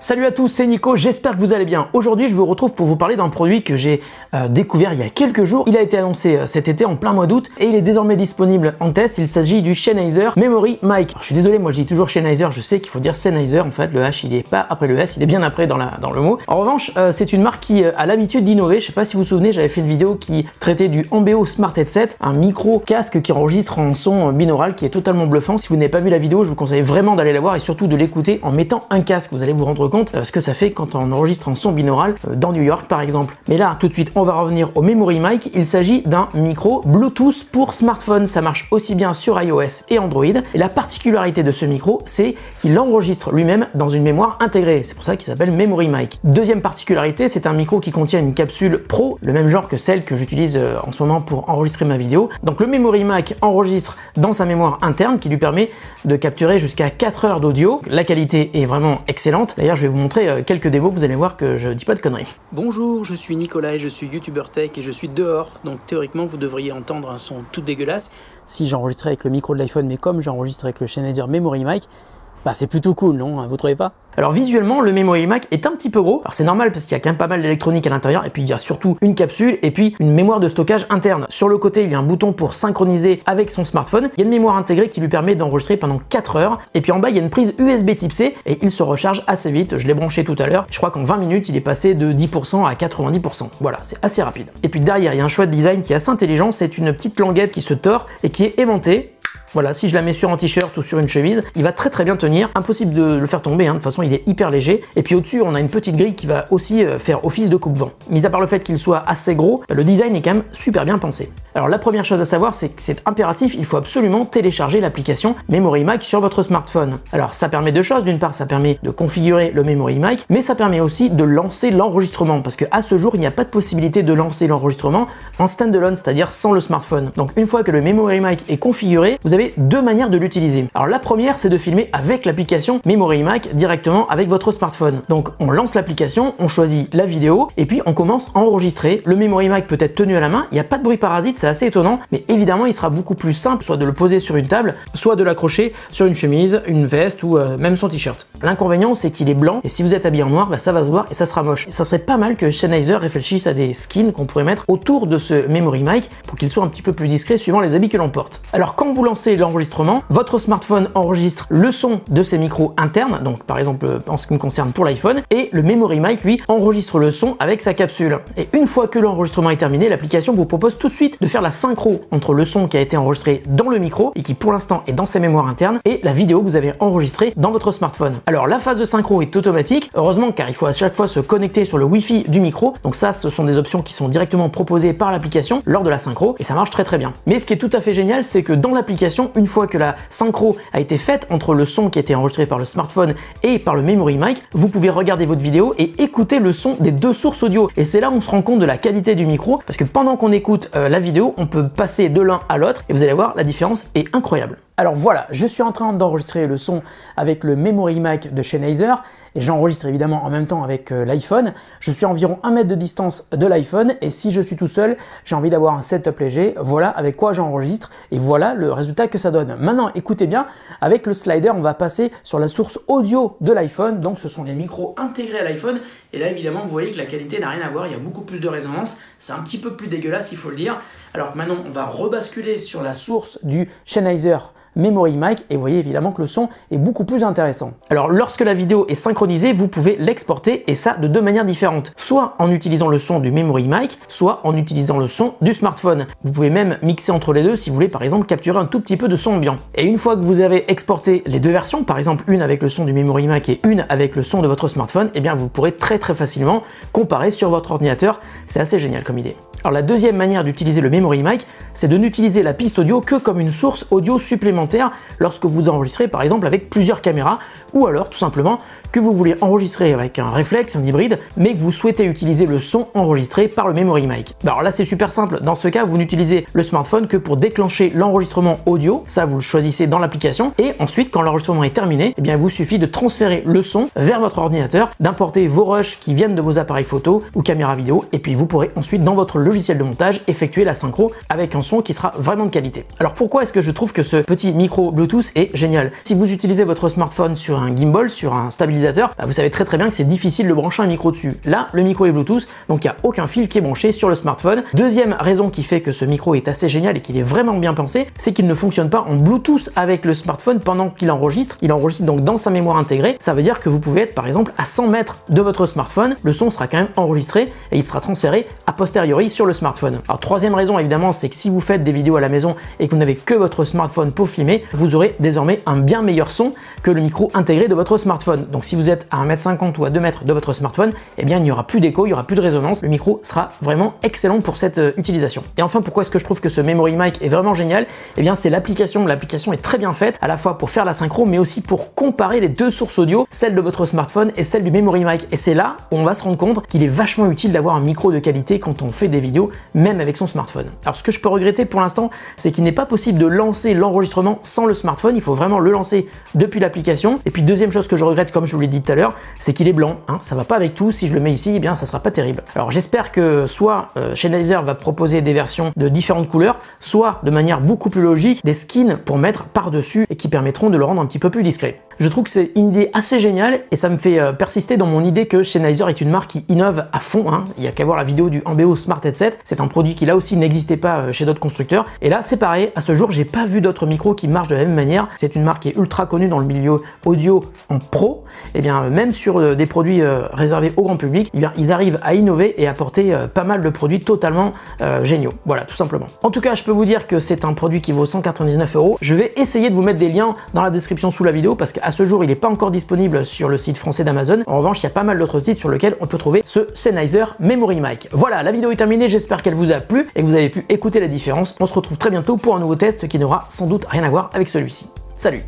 Salut à tous, c'est Nico, j'espère que vous allez bien. Aujourd'hui, je vous retrouve pour vous parler d'un produit que j'ai découvert il y a quelques jours. Il a été annoncé cet été en plein mois d'août et il est désormais disponible en test. Il s'agit du Sennheiser Memory Mic. Alors, je suis désolé, moi je dis toujours Sennheiser, je sais qu'il faut dire Sennheiser. En fait, le H il est pas après le S, il est bien après dans le mot. En revanche, c'est une marque qui a l'habitude d'innover. Je sais pas si vous vous souvenez, j'avais fait une vidéo qui traitait du Ambeo Smart Headset, un micro casque qui enregistre en son binaural qui est totalement bluffant. Si vous n'avez pas vu la vidéo, je vous conseille vraiment d'aller la voir et surtout de l'écouter en mettant un casque. Vous allez vous rendre compte ce que ça fait quand on enregistre en son binaural dans New York par exemple. Mais là, tout de suite, on va revenir au Memory Mic. Il s'agit d'un micro Bluetooth pour smartphone. Ça marche aussi bien sur iOS et Android. Et la particularité de ce micro, c'est qu'il enregistre lui-même dans une mémoire intégrée. C'est pour ça qu'il s'appelle Memory Mic. Deuxième particularité, c'est un micro qui contient une capsule Pro, le même genre que celle que j'utilise en ce moment pour enregistrer ma vidéo. Donc le Memory Mic enregistre dans sa mémoire interne qui lui permet de capturer jusqu'à 4 heures d'audio. La qualité est vraiment excellente. D'ailleurs, je vais vous montrer quelques démos, vous allez voir que je dis pas de conneries. Bonjour, je suis Nicolas et je suis youtubeur tech et je suis dehors, donc théoriquement vous devriez entendre un son tout dégueulasse. Si j'enregistrais avec le micro de l'iPhone, mais comme j'enregistre avec le Sennheiser Memory Mic, bah c'est plutôt cool, non? Vous trouvez pas? Alors visuellement, le Memory Mic est un petit peu gros. Alors c'est normal parce qu'il y a quand même pas mal d'électronique à l'intérieur et puis il y a surtout une capsule et puis une mémoire de stockage interne. Sur le côté, il y a un bouton pour synchroniser avec son smartphone. Il y a une mémoire intégrée qui lui permet d'enregistrer pendant 4 heures. Et puis en bas, il y a une prise USB type C et il se recharge assez vite. Je l'ai branché tout à l'heure. Je crois qu'en 20 minutes, il est passé de 10% à 90%. Voilà, c'est assez rapide. Et puis derrière, il y a un chouette design qui est assez intelligent. C'est une petite languette qui se tord et qui est aimantée. Voilà, si je la mets sur un t-shirt ou sur une chemise, il va très bien tenir. Impossible de le faire tomber, hein. De toute façon il est hyper léger. Et puis au-dessus, on a une petite grille qui va aussi faire office de coupe-vent. Mis à part le fait qu'il soit assez gros, le design est quand même super bien pensé. Alors la première chose à savoir, c'est que c'est impératif, il faut absolument télécharger l'application Memory Mic sur votre smartphone. Alors ça permet deux choses, d'une part ça permet de configurer le Memory Mic, mais ça permet aussi de lancer l'enregistrement, parce qu'à ce jour, il n'y a pas de possibilité de lancer l'enregistrement en standalone, c'est-à-dire sans le smartphone. Donc une fois que le Memory Mic est configuré, vous avez deux manières de l'utiliser. Alors la première, c'est de filmer avec l'application Memory Mic directement avec votre smartphone. Donc on lance l'application, on choisit la vidéo et puis on commence à enregistrer. Le Memory Mic peut être tenu à la main, il n'y a pas de bruit parasite, c'est assez étonnant, mais évidemment il sera beaucoup plus simple soit de le poser sur une table, soit de l'accrocher sur une chemise, une veste ou même son t-shirt. L'inconvénient, c'est qu'il est blanc et si vous êtes habillé en noir, bah, ça va se voir et ça sera moche. Et ça serait pas mal que Sennheiser réfléchisse à des skins qu'on pourrait mettre autour de ce Memory Mic pour qu'il soit un petit peu plus discret suivant les habits que l'on porte. Alors quand vous lancez l'enregistrement, votre smartphone enregistre le son de ses micros internes, donc par exemple en ce qui me concerne pour l'iPhone, et le Memory Mic lui enregistre le son avec sa capsule. Et une fois que l'enregistrement est terminé, l'application vous propose tout de suite de faire la synchro entre le son qui a été enregistré dans le micro et qui pour l'instant est dans ses mémoires internes et la vidéo que vous avez enregistrée dans votre smartphone. Alors la phase de synchro est automatique, heureusement car il faut à chaque fois se connecter sur le Wi-Fi du micro, donc ça ce sont des options qui sont directement proposées par l'application lors de la synchro et ça marche très bien. Mais ce qui est tout à fait génial, c'est que dans l'application, une fois que la synchro a été faite entre le son qui a été enregistré par le smartphone et par le Memory Mic, vous pouvez regarder votre vidéo et écouter le son des deux sources audio. Et c'est là où on se rend compte de la qualité du micro, parce que pendant qu'on écoute la vidéo, on peut passer de l'un à l'autre et vous allez voir, la différence est incroyable. Alors voilà, je suis en train d'enregistrer le son avec le Memory Mic de Sennheiser et j'enregistre évidemment en même temps avec l'iPhone. Je suis à environ 1 mètre de distance de l'iPhone et si je suis tout seul, j'ai envie d'avoir un setup léger. Voilà avec quoi j'enregistre et voilà le résultat que ça donne. Maintenant, écoutez bien, avec le slider, on va passer sur la source audio de l'iPhone. Donc ce sont les micros intégrés à l'iPhone et là évidemment vous voyez que la qualité n'a rien à voir, il y a beaucoup plus de résonance. C'est un petit peu plus dégueulasse, il faut le dire. Alors maintenant, on va rebasculer sur la source du Sennheiser Memory Mic et vous voyez évidemment que le son est beaucoup plus intéressant. Alors lorsque la vidéo est synchronisée, vous pouvez l'exporter et ça de deux manières différentes. Soit en utilisant le son du Memory Mic, soit en utilisant le son du smartphone. Vous pouvez même mixer entre les deux si vous voulez par exemple capturer un tout petit peu de son ambiant. Et une fois que vous avez exporté les deux versions, par exemple une avec le son du Memory Mic et une avec le son de votre smartphone, eh bien vous pourrez très facilement comparer sur votre ordinateur. C'est assez génial comme idée. Alors la deuxième manière d'utiliser le Memory Mic, c'est de n'utiliser la piste audio que comme une source audio supplémentaire lorsque vous enregistrez par exemple avec plusieurs caméras ou alors tout simplement que vous voulez enregistrer avec un réflexe, un hybride, mais que vous souhaitez utiliser le son enregistré par le Memory Mic. Alors là c'est super simple, dans ce cas vous n'utilisez le smartphone que pour déclencher l'enregistrement audio, ça vous le choisissez dans l'application et ensuite quand l'enregistrement est terminé, eh bien il vous suffit de transférer le son vers votre ordinateur, d'importer vos rushs qui viennent de vos appareils photo ou caméra vidéo et puis vous pourrez ensuite dans votre logiciel logiciel de montage, effectuer la synchro avec un son qui sera vraiment de qualité. Alors pourquoi est-ce que je trouve que ce petit micro Bluetooth est génial? Si vous utilisez votre smartphone sur un gimbal, sur un stabilisateur, vous savez très bien que c'est difficile de brancher un micro dessus. Là, le micro est Bluetooth, donc il n'y a aucun fil qui est branché sur le smartphone. Deuxième raison qui fait que ce micro est assez génial et qu'il est vraiment bien pensé, c'est qu'il ne fonctionne pas en Bluetooth avec le smartphone pendant qu'il enregistre. Il enregistre donc dans sa mémoire intégrée. Ça veut dire que vous pouvez être par exemple à 100 mètres de votre smartphone, le son sera quand même enregistré et il sera transféré a posteriori sur le smartphone. Alors troisième raison évidemment, c'est que si vous faites des vidéos à la maison et que vous n'avez que votre smartphone pour filmer, vous aurez désormais un bien meilleur son que le micro intégré de votre smartphone. Donc si vous êtes à 1,50 m ou à 2 mètres de votre smartphone, eh bien il n'y aura plus d'écho, il n'y aura plus de résonance. Le micro sera vraiment excellent pour cette utilisation. Et enfin, pourquoi est-ce que je trouve que ce Memory Mic est vraiment génial? Eh bien c'est l'application. L'application est très bien faite, à la fois pour faire la synchro, mais aussi pour comparer les deux sources audio, celle de votre smartphone et celle du Memory Mic. Et c'est là où on va se rendre compte qu'il est vachement utile d'avoir un micro de qualité quand on fait des vidéos, même avec son smartphone. Alors ce que je peux regretter pour l'instant, c'est qu'il n'est pas possible de lancer l'enregistrement sans le smartphone. Il faut vraiment le lancer depuis l'application. Et puis deuxième chose que je regrette, comme je vous l'ai dit tout à l'heure, c'est qu'il est blanc. Ça va pas avec tout. Si je le mets ici, eh bien ça sera pas terrible. Alors j'espère que soit Sennheiser va proposer des versions de différentes couleurs, soit de manière beaucoup plus logique, des skins pour mettre par-dessus et qui permettront de le rendre un petit peu plus discret. Je trouve que c'est une idée assez géniale et ça me fait persister dans mon idée que Sennheiser est une marque qui innove à fond. Il n'y a qu'à voir la vidéo du Ambeo Smart Headset. C'est un produit qui là aussi n'existait pas chez d'autres constructeurs. Et là c'est pareil, à ce jour j'ai pas vu d'autres micros qui marchent de la même manière. C'est une marque qui est ultra connue dans le milieu audio en pro. Et bien même sur des produits réservés au grand public, eh bien, ils arrivent à innover et apporter pas mal de produits totalement géniaux. Voilà, tout simplement. En tout cas, je peux vous dire que c'est un produit qui vaut 199 €. Je vais essayer de vous mettre des liens dans la description sous la vidéo parce qu'à ce jour, il n'est pas encore disponible sur le site français d'Amazon. En revanche, il y a pas mal d'autres sites sur lesquels on peut trouver ce Sennheiser Memory Mic. Voilà, la vidéo est terminée. J'espère qu'elle vous a plu et que vous avez pu écouter la différence. On se retrouve très bientôt pour un nouveau test qui n'aura sans doute rien à voir avec celui-ci. Salut!